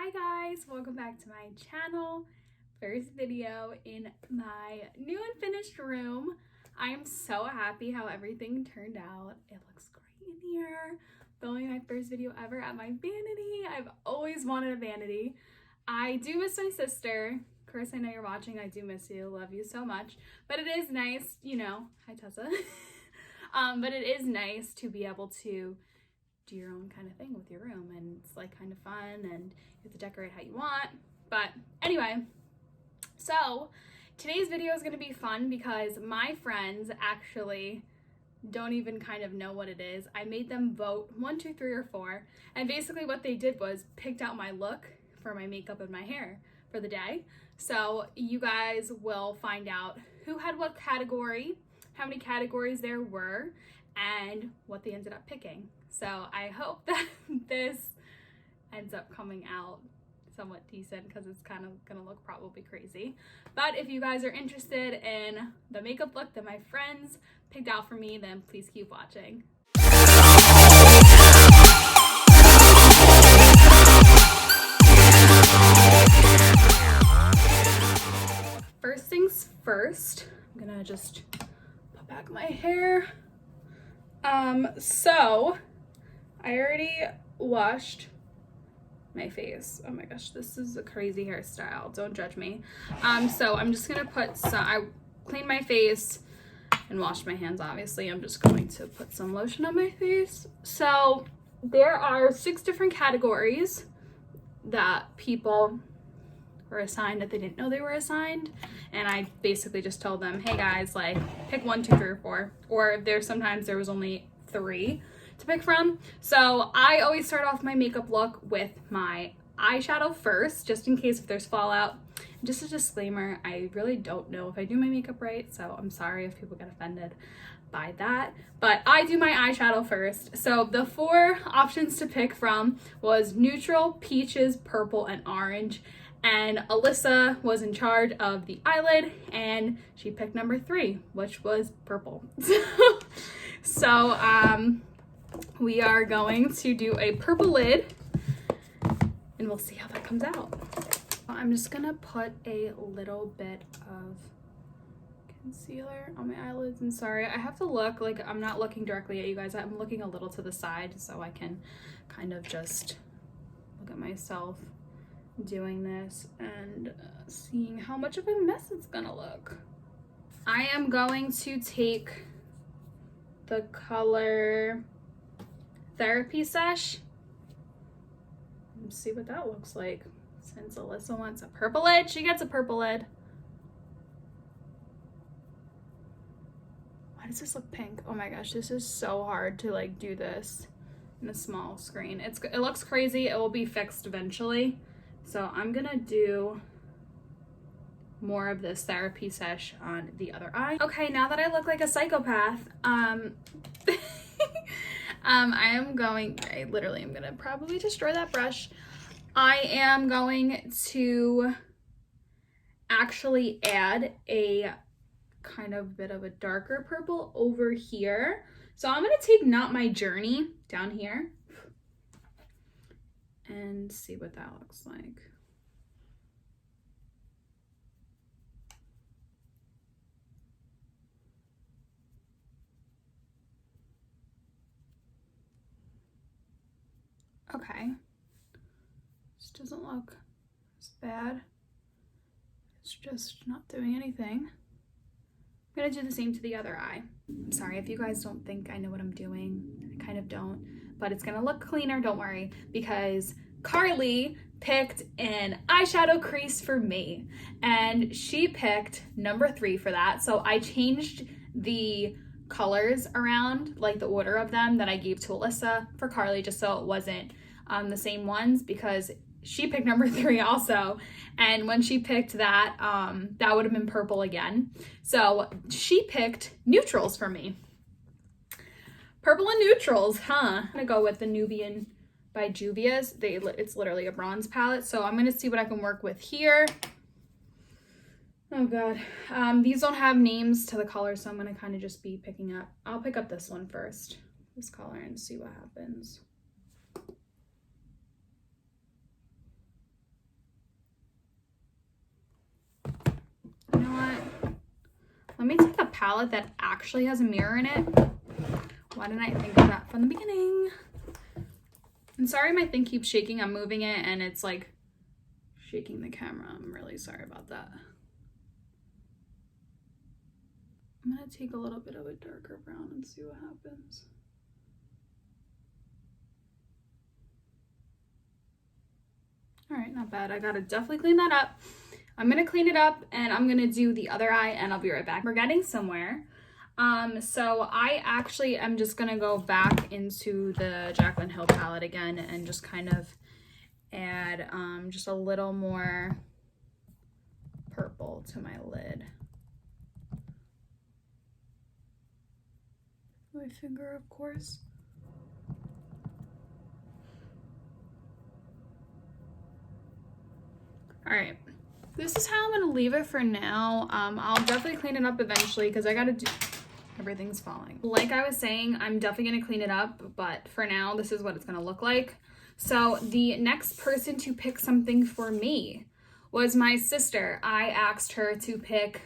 Hi guys, welcome back to my channel. First video in my new and finished room. I am so happy how everything turned out. It looks great in here. Filming my first video ever at my vanity. I've always wanted a vanity. I do miss my sister. Carissa, I know you're watching. I do miss you. Love you so much. But it is nice, you know. Hi Tessa. But it is nice to be able to do your own kind of thing with your room, and it's like kind of fun, and you have to decorate how you want. But anyway, so today's video is going to be fun because my friends actually don't even kind of know what it is. I made them vote 1, 2, 3, or 4, and basically what they did was picked out my look for my makeup and my hair for the day. So you guys will find out who had what category, how many categories there were, and what they ended up picking. So I hope that this ends up coming out somewhat decent because it's kind of gonna look probably crazy. But if you guys are interested in the makeup look that my friends picked out for me, then please keep watching. First things first, I'm gonna just put back my hair. So I already washed my face. Oh my gosh, this is a crazy hairstyle. Don't judge me. So I'm just gonna put some, I cleaned my face and washed my hands, obviously. I'm just going to put some lotion on my face. So there are 6 different categories that people were assigned that they didn't know they were assigned. And I basically just told them, hey guys, like pick 1, 2, 3, or 4. Or sometimes there was only 3 to pick from. So I always start off my makeup look with my eyeshadow first, just in case if there's fallout. Just a disclaimer, I really don't know if I do my makeup right, so I'm sorry if people get offended by that, but I do my eyeshadow first. So the 4 options to pick from was neutral, peaches, purple, and orange. And Alyssa was in charge of the eyelid, and she picked number 3, which was purple. So we are going to do a purple lid, and we'll see how that comes out. I'm just gonna put a little bit of concealer on my eyelids. And sorry, I have to look like I'm not looking directly at you guys. I'm looking a little to the side so I can kind of just look at myself doing this and seeing how much of a mess it's gonna look. I am going to take the color Therapy Sesh and see what that looks like. Since Alyssa wants a purple lid, she gets a purple lid. Why does this look pink? Oh my gosh, this is so hard to like do this in a small screen. It looks crazy. It will be fixed eventually. So I'm gonna do more of this Therapy Sesh on the other eye. Okay, now that I look like a psychopath, I literally am gonna probably destroy that brush. I am going to actually add a kind of bit of a darker purple over here. So I'm gonna take Not My Journey down here and see what that looks like. Okay, this doesn't look as bad. It's just not doing anything. I'm gonna do the same to the other eye. I'm sorry if you guys don't think I know what I'm doing. I kind of don't, but it's gonna look cleaner, don't worry, because Carlie picked an eyeshadow crease for me, and she picked number 3 for that. So I changed the colors around, like the order of them that I gave to Alyssa for Carlie, just so it wasn't the same ones, because she picked number 3 also, and when she picked that, that would have been purple again. So she picked neutrals for me. Purple and neutrals, huh? I'm gonna go with the Nubian by Juvia's. It's literally a bronze palette, so I'm gonna see what I can work with here. Oh god, these don't have names to the colors, so I'm gonna kind of just be picking up. I'll pick up this one first, this color, and see what happens. palette that actually has a mirror in it. Why didn't I think of that from the beginning? I'm sorry my thing keeps shaking. I'm moving it and it's like shaking the camera. I'm really sorry about that. I'm gonna take a little bit of a darker brown and see what happens. All right, not bad. I gotta definitely clean that up. I'm gonna clean it up and I'm gonna do the other eye and I'll be right back. We're getting somewhere. So I actually am just gonna go back into the Jaclyn Hill palette again and just kind of add just a little more purple to my lid. My finger, of course. All right, this is how I'm gonna leave it for now. I'll definitely clean it up eventually because I gotta do, everything's falling. Like I was saying, I'm definitely gonna clean it up, but for now, this is what it's gonna look like. So the next person to pick something for me was my sister. I asked her to pick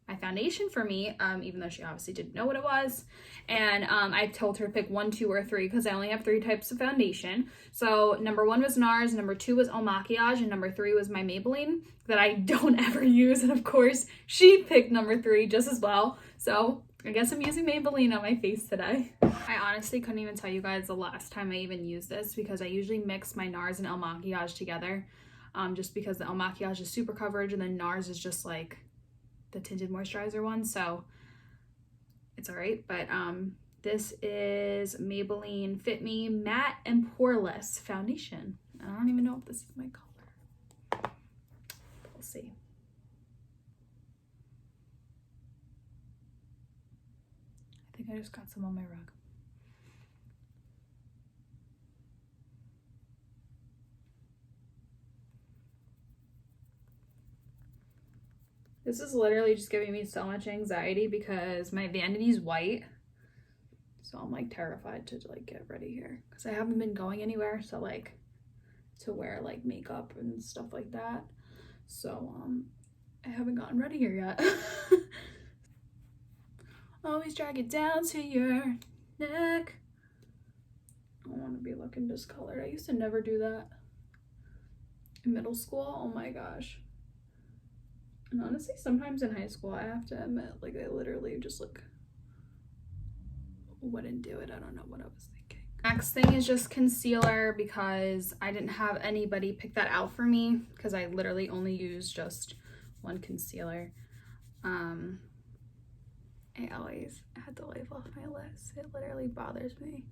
my foundation for me, even though she obviously didn't know what it was. And I told her to pick 1, 2, or 3 because I only have 3 types of foundation. So number 1 was NARS, number 2 was Au Maquillage, and number 3 was my Maybelline that I don't ever use. And of course, she picked number 3 just as well. So I guess I'm using Maybelline on my face today. I honestly couldn't even tell you guys the last time I even used this because I usually mix my NARS and Au Maquillage together just because the Au Maquillage is super coverage and then NARS is just like the tinted moisturizer one, so it's all right. But this is Maybelline Fit Me Matte and Poreless Foundation. I don't even know if this is my color. We'll see. I think I just got some on my rug. This is literally just giving me so much anxiety because my vanity's white. So I'm like terrified to like get ready here because I haven't been going anywhere. So like to wear like makeup and stuff like that. So I haven't gotten ready here yet. Always drag it down to your neck. I don't want to be looking discolored. I used to never do that in middle school. Oh my gosh. And honestly, sometimes in high school, I have to admit, like, I literally just, like, wouldn't do it. I don't know what I was thinking. Next thing is just concealer because I didn't have anybody pick that out for me because I literally only use just one concealer. I always had to leave off my list. It literally bothers me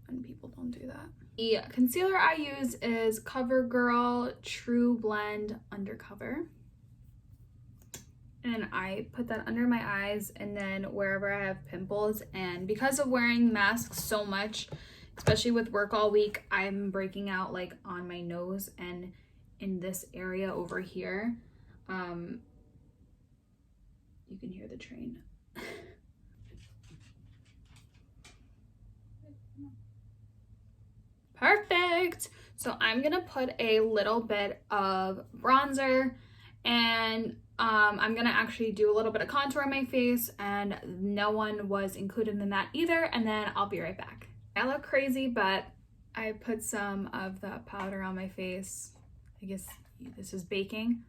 when people don't do that. The concealer I use is CoverGirl True Blend Undercover. And I put that under my eyes and then wherever I have pimples. And because of wearing masks so much, especially with work all week, I'm breaking out like on my nose and in this area over here. You can hear the train. Perfect. So I'm gonna put a little bit of bronzer and I'm gonna actually do a little bit of contour on my face, and no one was included in that either, and then I'll be right back. I look crazy, but I put some of the powder on my face. I guess this is baking,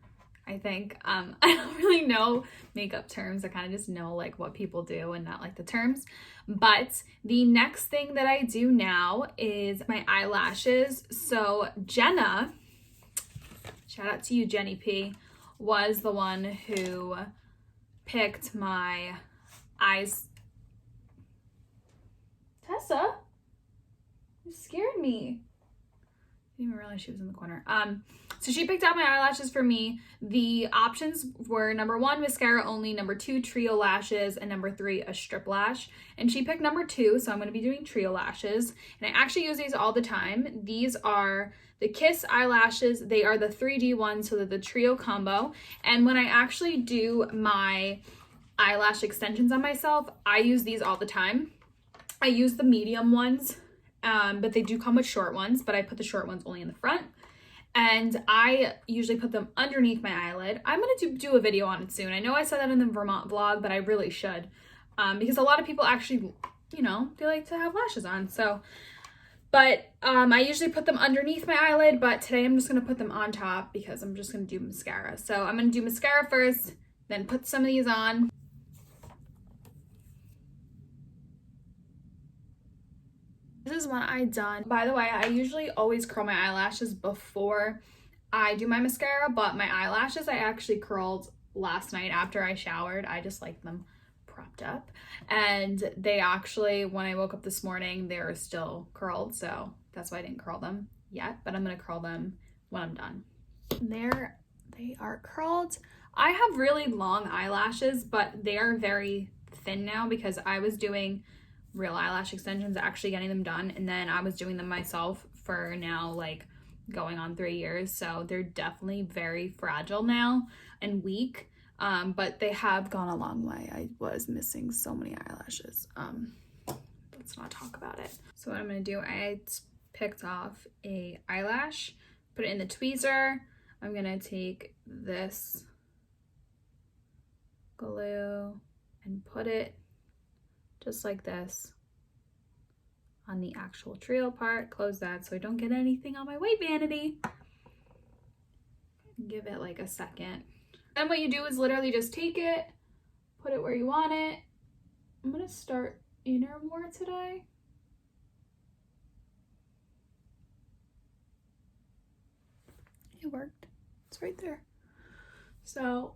I think. I don't really know makeup terms. I kind of just know like what people do and not like the terms. But the next thing that I do now is my eyelashes. So Jenna, shout out to you, Jenny P, was the one who picked my eyes. Tessa, you scared me. I didn't even realize she was in the corner. So she picked out my eyelashes for me. The options were number 1, mascara only, number 2, trio lashes, and number 3, a strip lash. And she picked number 2, so I'm going to be doing trio lashes. And I actually use these all the time. These are the Kiss eyelashes. They are the 3D ones, so they're the trio combo. And when I actually do my eyelash extensions on myself, I use these all the time. I use the medium ones, but they do come with short ones, but I put the short ones only in the front. and I usually put them underneath my eyelid. I'm gonna do a video on it soon. I know I said that in the Vermont vlog, but I really should, because a lot of people actually, you know, they like to have lashes on. So, but I usually put them underneath my eyelid, but today I'm just gonna put them on top because I'm just gonna do mascara. So I'm gonna do mascara first, then put some of these on. This is what I done. By the way, I usually always curl my eyelashes before I do my mascara, but my eyelashes I actually curled last night after I showered. I just like them propped up, and they actually, when I woke up this morning, they were still curled, so that's why I didn't curl them yet, but I'm gonna curl them when I'm done. There they are curled. I have really long eyelashes, but they are very thin now because I was doing real eyelash extensions, actually getting them done, and then I was doing them myself for now like going on 3 years, so they're definitely very fragile now and weak, but they have gone a long way. I was missing so many eyelashes. Let's not talk about it. So what I'm gonna do, I picked off a eyelash, put it in the tweezer. I'm gonna take this glue and put it just like this on the actual trio part. Close that so I don't get anything on my white vanity. Give it like a second. Then what you do is literally just take it, put it where you want it. I'm gonna start inner more today. It worked. It's right there. So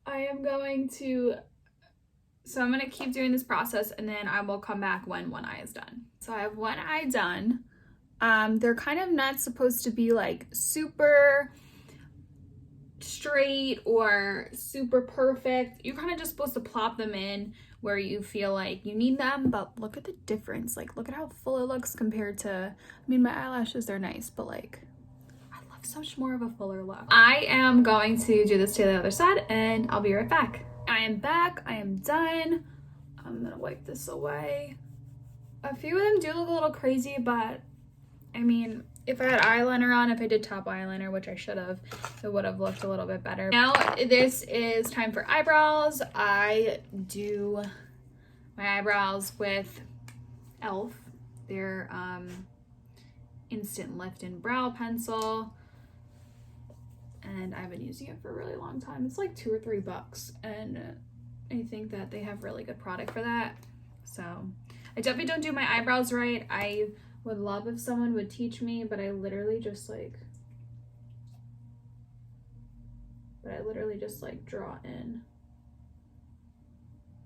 I'm going to keep doing this process, and then I will come back when one eye is done. So I have one eye done. They're kind of not supposed to be like super straight or super perfect. You're kind of just supposed to plop them in where you feel like you need them, but look at the difference. Like, look at how full it looks compared to, I mean, my eyelashes, they're nice, but like, I love so much more of a fuller look. I am going to do this to the other side, and I'll be right back. I am back. I am done. I'm gonna wipe this away. A few of them do look a little crazy, but I mean, if I had eyeliner on, if I did top eyeliner, which I should have, it would have looked a little bit better. Now this is time for eyebrows. I do my eyebrows with e.l.f. Their Instant Lift and Brow Pencil. And I've been using it for a really long time. It's like $2 or $3, and I think that they have really good product for that. So I definitely don't do my eyebrows right. I would love if someone would teach me, but I literally just like draw in.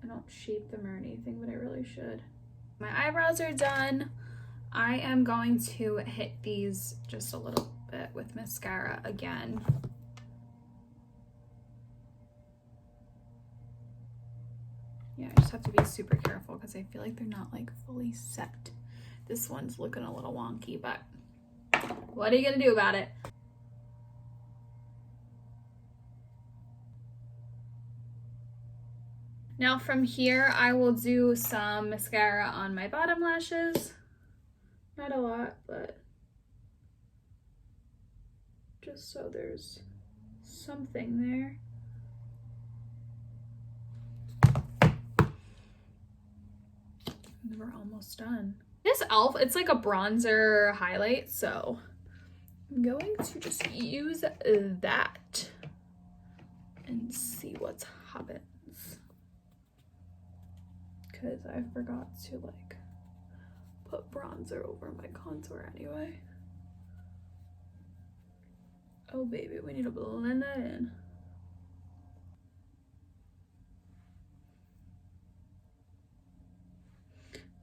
I don't shape them or anything, but I really should. My eyebrows are done. I am going to hit these just a little bit with mascara again. Yeah, I just have to be super careful because I feel like they're not like fully set. This one's looking a little wonky, but what are you gonna do about it? Now from here, I will do some mascara on my bottom lashes. Not a lot, but just so there's something there. We're almost done. This e.l.f., it's like a bronzer highlight, so I'm going to just use that and see what happens. Because I forgot to like put bronzer over my contour anyway. Oh baby, we need to blend that in.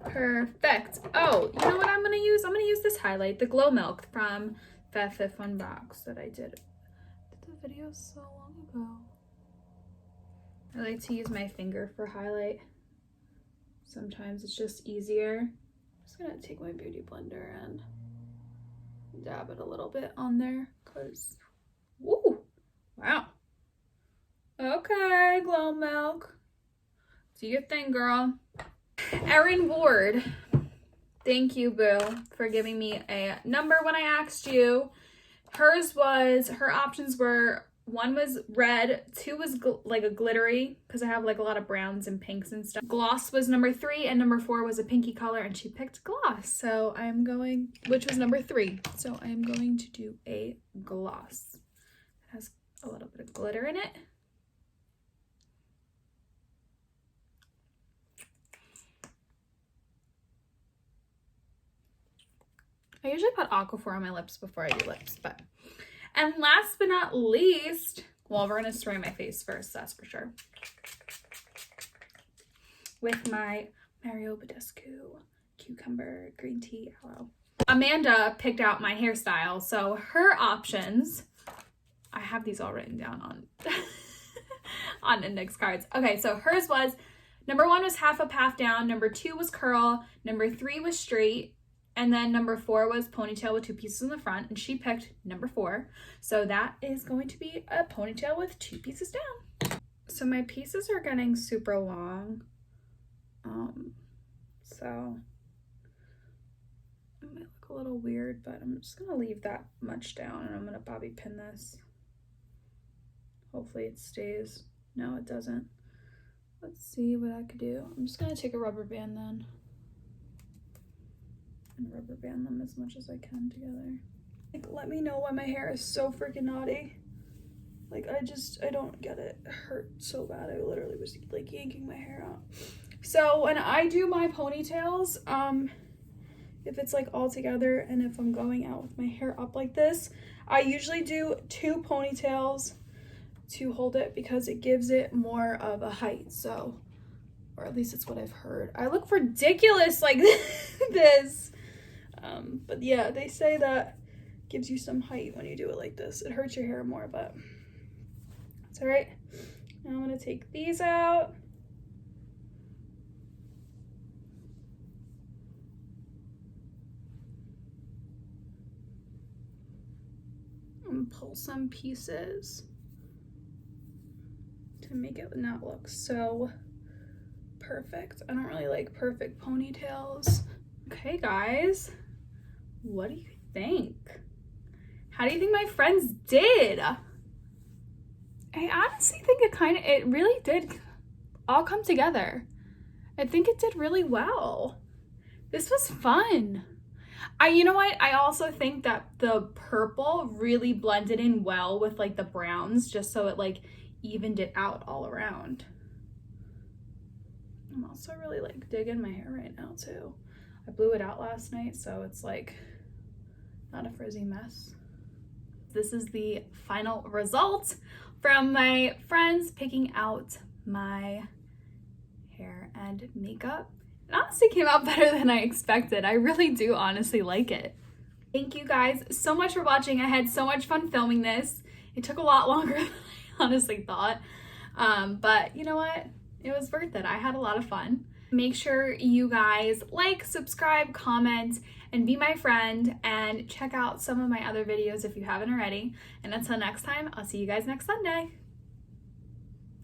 Perfect. Oh, you know what I'm gonna use? I'm gonna use this highlight, the Glow Milk from Fat Fit Fun Box that I did the video so long ago. I like to use my finger for highlight. Sometimes it's just easier. I'm just gonna take my beauty blender and dab it a little bit on there, cause, woo, wow. Okay, Glow Milk. Do your thing, girl. Erin Ward, Thank you, Boo, for giving me a number when I asked you. Her options were, 1 was red, 2 was like a glittery, because I have like a lot of browns and pinks and stuff. Gloss was number 3, and number 4 was a pinky color, and she picked gloss. So I'm going, which was number 3. So I am going to do a gloss. It has a little bit of glitter in it. I usually put Aquaphor on my lips before I do lips, but. And last but not least, well, we're gonna spray my face first, that's for sure. With my Mario Badescu Cucumber Green Tea Aloe. Amanda picked out my hairstyle, so her options, I have these all written down on, on index cards. Okay, so hers was, number 1 was half up, half down, number 2 was curl, number 3 was straight, and then number 4 was ponytail with 2 pieces in the front, and she picked number 4. So that is going to be a ponytail with 2 pieces down. So my pieces are getting super long. So it might look a little weird, but I'm just gonna leave that much down, and I'm gonna bobby pin this. Hopefully it stays. No, it doesn't. Let's see what I could do. I'm just gonna take a rubber band then. And rubber band them as much as I can together. Like, let me know why my hair is so freaking naughty. Like, I don't get it. It hurt so bad. I literally was like yanking my hair out. So when I do my ponytails, if it's like all together and if I'm going out with my hair up like this, I usually do 2 ponytails to hold it because it gives it more of a height. So, or at least it's what I've heard. I look ridiculous like this. But yeah, they say that gives you some height when you do it like this. It hurts your hair more, but it's all right. Now I'm gonna take these out. And pull some pieces to make it not look so perfect. I don't really like perfect ponytails. Okay, guys, what do you think? How do you think my friends did? I honestly think it really did all come together. I think it did really well. This was fun. You know what? I also think that the purple really blended in well with like the browns, just so it like evened it out all around. I'm also really like digging my hair right now too. I blew it out last night, so it's like not a frizzy mess. This is the final result from my friends picking out my hair and makeup. It honestly came out better than I expected. I really do honestly like it. Thank you guys so much for watching. I had so much fun filming this. It took a lot longer than I honestly thought. But you know what? It was worth it. I had a lot of fun. Make sure you guys like, subscribe, comment, and be my friend, and check out some of my other videos if you haven't already. And until next time, I'll see you guys next Sunday.